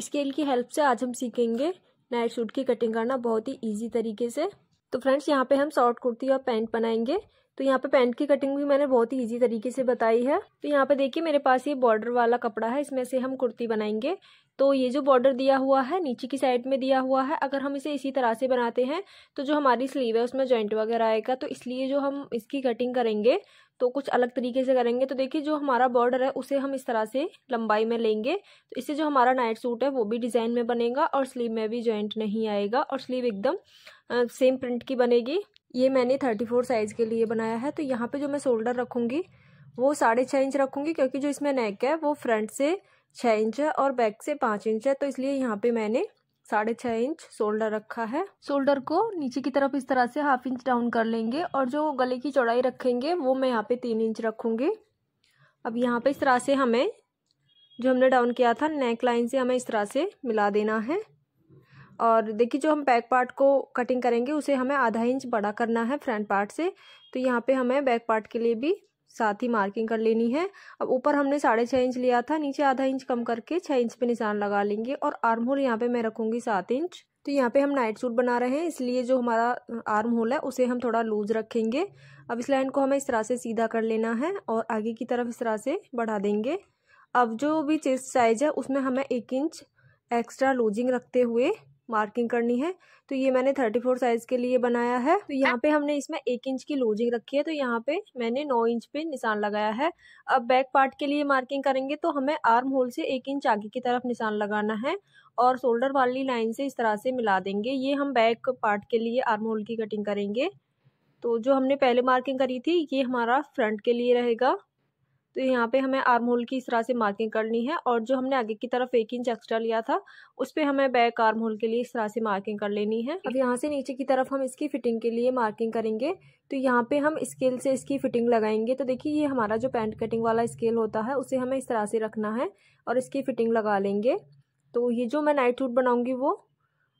Scale की help से आज हम सीखेंगे नाइट सूट की कटिंग करना बहुत ही इजी तरीके से। तो फ्रेंड्स, यहाँ पे हम शॉर्ट कुर्ती और पैंट बनाएंगे। तो यहाँ पे पैंट की कटिंग भी मैंने बहुत ही इजी तरीके से बताई है। तो यहाँ पे देखिए मेरे पास ये बॉर्डर वाला कपड़ा है, इसमें से हम कुर्ती बनाएंगे। तो ये जो बॉर्डर दिया हुआ है नीचे की साइड में दिया हुआ है, अगर हम इसे इसी तरह से बनाते हैं तो जो हमारी स्लीव है उसमें जॉइंट वगैरह आएगा। तो इसलिए जो हम इसकी कटिंग करेंगे तो कुछ अलग तरीके से करेंगे। तो देखिए जो हमारा बॉर्डर है उसे हम इस तरह से लंबाई में लेंगे, तो इससे जो हमारा नाइट सूट है वो भी डिजाइन में बनेगा और स्लीव में भी जॉइंट नहीं आएगा और स्लीव एकदम सेम प्रिंट की बनेगी। ये मैंने 34 साइज के लिए बनाया है। तो यहाँ पे जो मैं शोल्डर रखूंगी वो 6.5 इंच रखूंगी, क्योंकि जो इसमें नेक है वो फ्रंट से 6 इंच है और बैक से 5 इंच है। तो इसलिए यहाँ पे मैंने 6.5 इंच शोल्डर रखा है। शोल्डर को नीचे की तरफ इस तरह से 1/2 इंच डाउन कर लेंगे और जो गले की चौड़ाई रखेंगे वो मैं यहाँ पे 3 इंच रखूंगी। अब यहाँ पे इस तरह से हमें जो हमने डाउन किया था नेक लाइन से हमें इस तरह से मिला देना है। और देखिए जो हम बैक पार्ट को कटिंग करेंगे उसे हमें 1/2 इंच बड़ा करना है फ्रंट पार्ट से। तो यहाँ पे हमें बैक पार्ट के लिए भी साथ ही मार्किंग कर लेनी है। अब ऊपर हमने 6.5 इंच लिया था, नीचे 1/2 इंच कम करके 6 इंच पे निशान लगा लेंगे और आर्म होल यहाँ पे मैं रखूंगी 7 इंच। तो यहाँ पे हम नाइट सूट बना रहे हैं, इसलिए जो हमारा आर्म होल है उसे हम थोड़ा लूज रखेंगे। अब इस लाइन को हमें इस तरह से सीधा कर लेना है और आगे की तरफ इस तरह से बढ़ा देंगे। अब जो भी चेस्ट साइज है उसमें हमें 1 इंच एक्स्ट्रा लूजिंग रखते हुए मार्किंग करनी है। तो ये मैंने 34 साइज के लिए बनाया है। तो यहाँ पे हमने इसमें 1 इंच की लूजिंग रखी है, तो यहाँ पे मैंने 9 इंच पे निशान लगाया है। अब बैक पार्ट के लिए मार्किंग करेंगे तो हमें आर्म होल से 1 इंच आगे की तरफ निशान लगाना है और शोल्डर वाली लाइन से इस तरह से मिला देंगे। ये हम बैक पार्ट के लिए आर्म होल की कटिंग करेंगे। तो जो हमने पहले मार्किंग करी थी ये हमारा फ्रंट के लिए रहेगा। तो यहाँ पे हमें आर्म होल की इस तरह से मार्किंग करनी है और जो हमने आगे की तरफ 1 इंच एक्स्ट्रा लिया था उस पे हमें बैक आर्म होल के लिए इस तरह से मार्किंग कर लेनी है। अब यहाँ से नीचे की तरफ हम इसकी फिटिंग के लिए मार्किंग करेंगे। तो यहाँ पे हम स्केल से इसकी फिटिंग लगाएंगे। तो देखिए ये हमारा जो पैंट कटिंग वाला स्केल होता है उसे हमें इस तरह से रखना है और इसकी फिटिंग लगा लेंगे। तो ये जो मैं नाइट सूट बनाऊंगी वो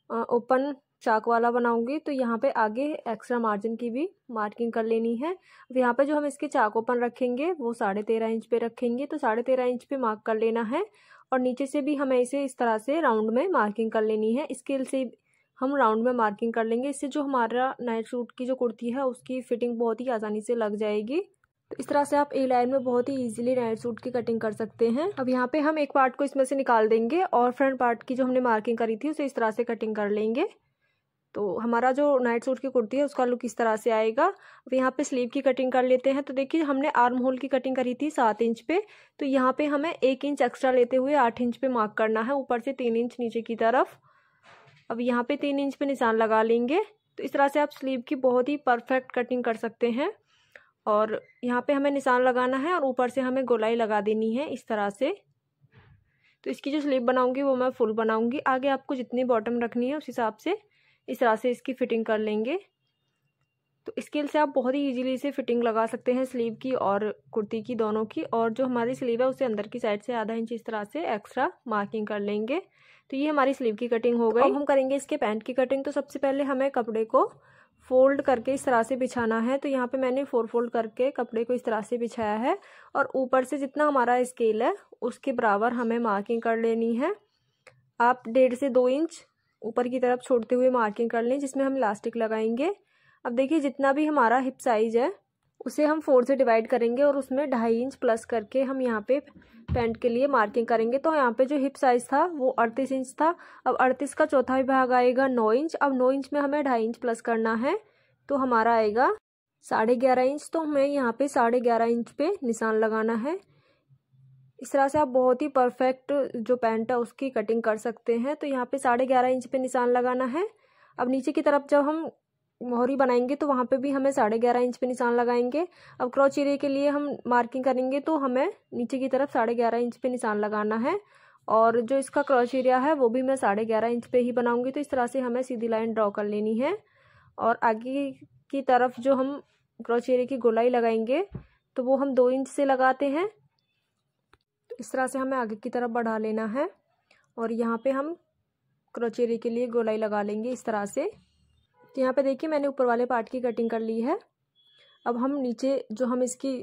ओपन चाक वाला बनाऊंगी। तो यहाँ पे आगे एक्स्ट्रा मार्जिन की भी मार्किंग कर लेनी है। अब यहाँ पे जो हम इसके चाक ओपन रखेंगे वो 13.5 इंच पे रखेंगे। तो 13.5 इंच पे मार्क कर लेना है और नीचे से भी हमें इसे इस तरह से राउंड में मार्किंग कर लेनी है। स्केल से हम राउंड में मार्किंग कर लेंगे, इससे जो हमारा नाइट सूट की जो कुर्ती है उसकी फिटिंग बहुत ही आसानी से लग जाएगी। तो इस तरह से आप ए लाइन में बहुत ही इजीली नाइट सूट की कटिंग कर सकते हैं। अब यहाँ पे हम एक पार्ट को इसमें से निकाल देंगे और फ्रंट पार्ट की जो हमने मार्किंग करी थी उसे इस तरह से कटिंग कर लेंगे। तो हमारा जो नाइट सूट की कुर्ती है उसका लुक इस तरह से आएगा। अब यहाँ पे स्लीव की कटिंग कर लेते हैं। तो देखिए हमने आर्म होल की कटिंग करी थी 7 इंच पे, तो यहाँ पे हमें 1 इंच एक्स्ट्रा लेते हुए 8 इंच पे मार्क करना है, ऊपर से 3 इंच नीचे की तरफ। अब यहाँ पे 3 इंच पे निशान लगा लेंगे। तो इस तरह से आप स्लीव की बहुत ही परफेक्ट कटिंग कर सकते हैं। और यहाँ पे हमें निशान लगाना है और ऊपर से हमें गोलाई लगा देनी है इस तरह से। तो इसकी जो स्लीव बनाऊंगी वो मैं फुल बनाऊंगी। आगे आपको जितनी बॉटम रखनी है उस हिसाब से इस तरह से इसकी फिटिंग कर लेंगे। तो स्केल से आप बहुत ही इजीली इसे फिटिंग लगा सकते हैं स्लीव की और कुर्ती की, दोनों की। और जो हमारी स्लीव है उसे अंदर की साइड से 1/2 इंच इस तरह से एक्स्ट्रा मार्किंग कर लेंगे। तो ये हमारी स्लीव की कटिंग हो गई। अब हम करेंगे इसके पैंट की कटिंग। तो सबसे पहले हमें कपड़े को फोल्ड करके इस तरह से बिछाना है। तो यहाँ पे मैंने 4 फोल्ड करके कपड़े को इस तरह से बिछाया है और ऊपर से जितना हमारा स्केल है उसके बराबर हमें मार्किंग कर लेनी है। आप 1.5 से 2 इंच ऊपर की तरफ छोड़ते हुए मार्किंग कर लें, जिसमें हम इलास्टिक लगाएंगे। अब देखिए जितना भी हमारा हिप साइज है उसे हम 4 से डिवाइड करेंगे और उसमें 2.5 इंच प्लस करके हम यहाँ पे पैंट के लिए मार्किंग करेंगे। तो यहाँ पे जो हिप साइज था वो 38 इंच था। अब 38 का चौथा भाग आएगा 9 इंच। अब 9 इंच में हमें 2.5 इंच प्लस करना है, तो हमारा आएगा 11.5 इंच। तो हमें यहाँ पे 11.5 इंच पे निशान लगाना है। इस तरह से आप बहुत ही परफेक्ट जो पैंट है उसकी कटिंग कर सकते हैं। तो यहाँ पे 11.5 इंच पे निशान लगाना है। अब नीचे की तरफ जब हम मोहरी बनाएंगे तो वहाँ पे भी हमें 11.5 इंच पे निशान लगाएंगे। अब क्रॉच एरिया के लिए हम मार्किंग करेंगे तो हमें नीचे की तरफ 11.5 इंच पे निशान लगाना है और जो इसका क्रॉच एरिया है वो भी मैं 11.5 इंच पे ही बनाऊंगी। तो इस तरह से हमें सीधी लाइन ड्रॉ कर लेनी है और आगे की तरफ जो हम क्रॉच एरिया की गोलाई लगाएंगे तो वो हम 2 इंच से लगाते हैं। इस तरह से हमें आगे की तरफ बढ़ा लेना है और यहाँ पे हम क्रोचेरी के लिए गोलाई लगा लेंगे इस तरह से। तो यहाँ पे देखिए मैंने ऊपर वाले पार्ट की कटिंग कर ली है। अब हम नीचे जो हम इसकी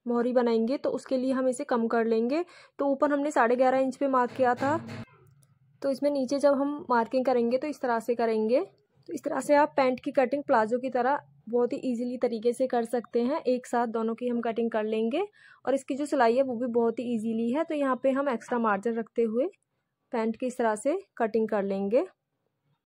मोहरी बनाएंगे तो उसके लिए हम इसे कम कर लेंगे। तो ऊपर हमने 11.5 इंच पे मार्क किया था, तो इसमें नीचे जब हम मार्किंग करेंगे तो इस तरह से करेंगे। तो इस तरह से आप पैंट की कटिंग प्लाजो की तरह बहुत ही इजीली तरीके से कर सकते हैं। एक साथ दोनों की हम कटिंग कर लेंगे और इसकी जो सिलाई है वो भी बहुत ही इजीली है। तो यहाँ पे हम एक्स्ट्रा मार्जिन रखते हुए पैंट की इस तरह से कटिंग कर लेंगे।